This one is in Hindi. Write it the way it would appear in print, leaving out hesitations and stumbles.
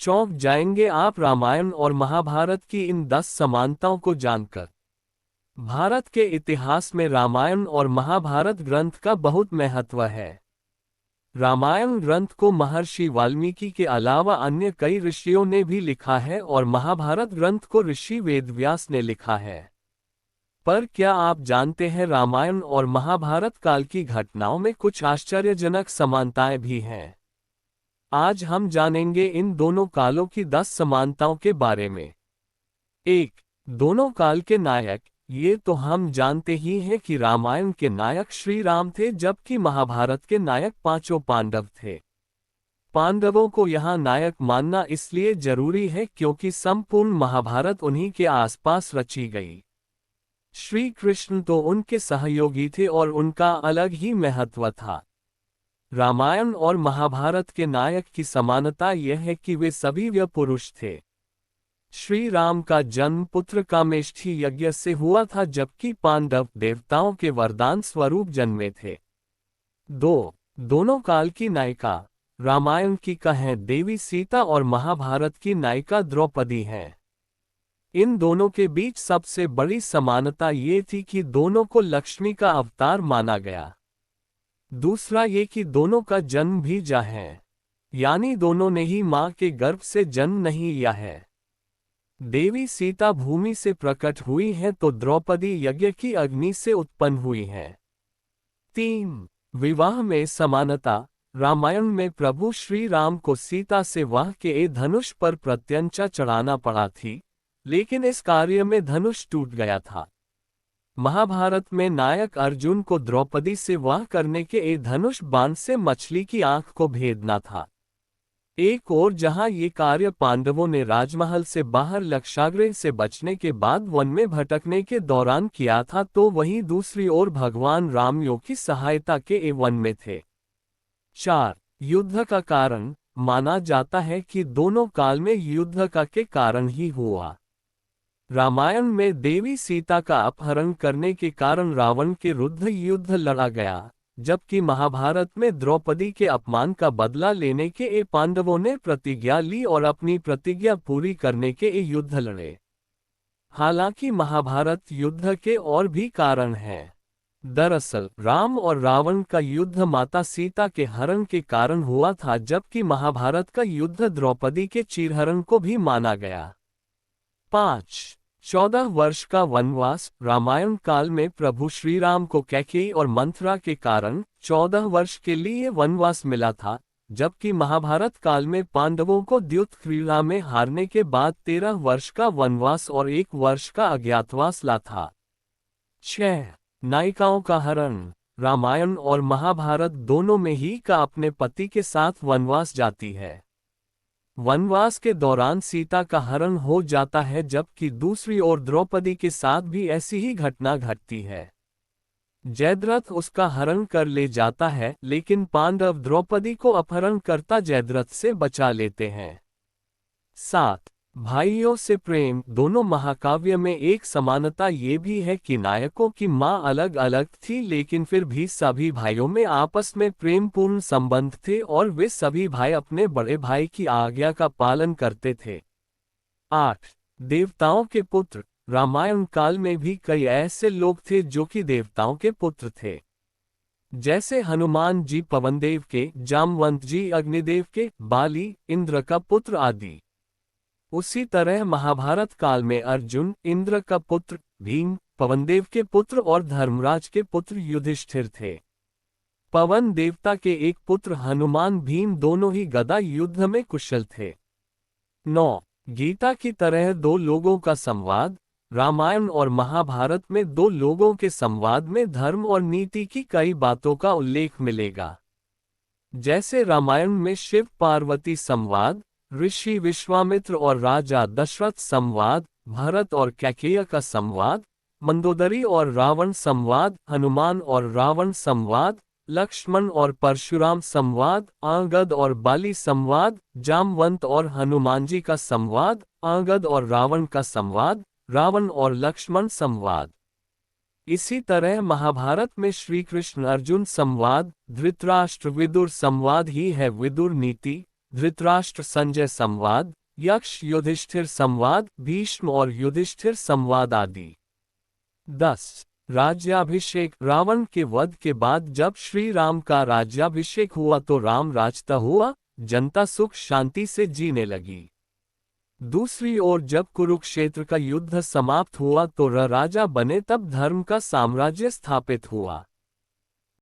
चौंक जाएंगे आप रामायण और महाभारत की इन 10 समानताओं को जानकर। भारत के इतिहास में रामायण और महाभारत ग्रंथ का बहुत महत्व है। रामायण ग्रंथ को महर्षि वाल्मीकि के अलावा अन्य कई ऋषियों ने भी लिखा है और महाभारत ग्रंथ को ऋषि वेदव्यास ने लिखा है। पर क्या आप जानते हैं रामायण और महाभारत काल की घटनाओं में कुछ आश्चर्यजनक समानताएं भी हैं। आज हम जानेंगे इन दोनों कालों की 10 समानताओं के बारे में। 1. दोनों काल के नायक। ये तो हम जानते ही हैं कि रामायण के नायक श्री राम थे, जबकि महाभारत के नायक पांचों पांडव थे। पांडवों को यहाँ नायक मानना इसलिए जरूरी है क्योंकि संपूर्ण महाभारत उन्हीं के आसपास रची गई। श्री कृष्ण तो उनके सहयोगी थे और उनका अलग ही महत्व था। रामायण और महाभारत के नायक की समानता यह है कि वे सभी वे पुरुष थे। श्री राम का जन्म पुत्र कामेष्ठी यज्ञ से हुआ था, जबकि पांडव देवताओं के वरदान स्वरूप जन्मे थे। 2. दोनों काल की नायिका। रामायण की कहें देवी सीता और महाभारत की नायिका द्रौपदी हैं। इन दोनों के बीच सबसे बड़ी समानता ये थी कि दोनों को लक्ष्मी का अवतार माना गया। दूसरा ये कि दोनों का जन्म भी जा है, यानी दोनों ने ही मां के गर्भ से जन्म नहीं लिया है। देवी सीता भूमि से प्रकट हुई है तो द्रौपदी यज्ञ की अग्नि से उत्पन्न हुई है। 3. विवाह में समानता। रामायण में प्रभु श्री राम को सीता से वाह के धनुष पर प्रत्यंचा चढ़ाना पड़ा थी, लेकिन इस कार्य में धनुष टूट गया था। महाभारत में नायक अर्जुन को द्रौपदी से वाह करने के धनुष बाण से मछली की आंख को भेदना था। एक और जहां ये कार्य पांडवों ने राजमहल से बाहर लक्षागृह से बचने के बाद वन में भटकने के दौरान किया था, तो वहीं दूसरी ओर भगवान राम योग की सहायता के वन में थे। 4. युद्ध का कारण। माना जाता है कि दोनों काल में युद्ध का के कारण ही हुआ। रामायण में देवी सीता का अपहरण करने के कारण रावण के विरुद्ध युद्ध लड़ा गया, जबकि महाभारत में द्रौपदी के अपमान का बदला लेने के पांडवों ने प्रतिज्ञा ली और अपनी प्रतिज्ञा पूरी करने के युद्ध लड़े। हालांकि महाभारत युद्ध के और भी कारण हैं। दरअसल राम और रावण का युद्ध माता सीता के हरण के कारण हुआ था, जबकि महाभारत का युद्ध द्रौपदी के चीरहरण को भी माना गया। 5. 14 वर्ष का वनवास। रामायण काल में प्रभु श्री राम को कैकेयी और मंथरा के कारण 14 वर्ष के लिए वनवास मिला था, जबकि महाभारत काल में पांडवों को द्युत क्रीड़ा में हारने के बाद 13 वर्ष का वनवास और 1 वर्ष का अज्ञातवास ला था। 6. नायिकाओं का हरण। रामायण और महाभारत दोनों में ही का अपने पति के साथ वनवास जाती है। वनवास के दौरान सीता का हरण हो जाता है, जबकि दूसरी ओर द्रौपदी के साथ भी ऐसी ही घटना घटती है। जयद्रथ उसका हरण कर ले जाता है, लेकिन पांडव द्रौपदी को अपहरण करता जयद्रथ से बचा लेते हैं। 7. भाइयों से प्रेम। दोनों महाकाव्य में एक समानता ये भी है कि नायकों की मां अलग अलग थी, लेकिन फिर भी सभी भाइयों में आपस में प्रेमपूर्ण संबंध थे और वे सभी भाई अपने बड़े भाई की आज्ञा का पालन करते थे। 8. देवताओं के पुत्र। रामायण काल में भी कई ऐसे लोग थे जो कि देवताओं के पुत्र थे, जैसे हनुमान जी पवनदेव के, जामवंत जी अग्निदेव के, बाली इंद्र का पुत्र आदि। उसी तरह महाभारत काल में अर्जुन इंद्र का पुत्र, भीम पवनदेव के पुत्र और धर्मराज के पुत्र युधिष्ठिर थे। पवन देवता के एक पुत्र हनुमान भीम दोनों ही गदा युद्ध में कुशल थे। 9. गीता की तरह दो लोगों का संवाद। रामायण और महाभारत में दो लोगों के संवाद में धर्म और नीति की कई बातों का उल्लेख मिलेगा। जैसे रामायण में शिव पार्वती संवाद, ऋषि विश्वामित्र और राजा दशरथ संवाद, भरत और कैकेयी का संवाद, मंदोदरी और रावण संवाद, हनुमान और रावण संवाद, लक्ष्मण और परशुराम संवाद, अंगद और बाली संवाद, जामवंत और हनुमान जी का संवाद, अंगद और रावण का संवाद, रावण और लक्ष्मण संवाद। इसी तरह महाभारत में श्री कृष्ण अर्जुन संवाद, धृतराष्ट्र विदुर संवाद ही है विदुर नीति। धृतराष्ट्र संजय संवाद, यक्ष युधिष्ठिर संवाद, भीष्म और युधिष्ठिर संवाद आदि। 10. राज्याभिषेक। रावण के वध के बाद जब श्री राम का राज्याभिषेक हुआ तो राम राजता हुआ, जनता सुख शांति से जीने लगी। दूसरी ओर जब कुरुक्षेत्र का युद्ध समाप्त हुआ तो राजा बने तब धर्म का साम्राज्य स्थापित हुआ।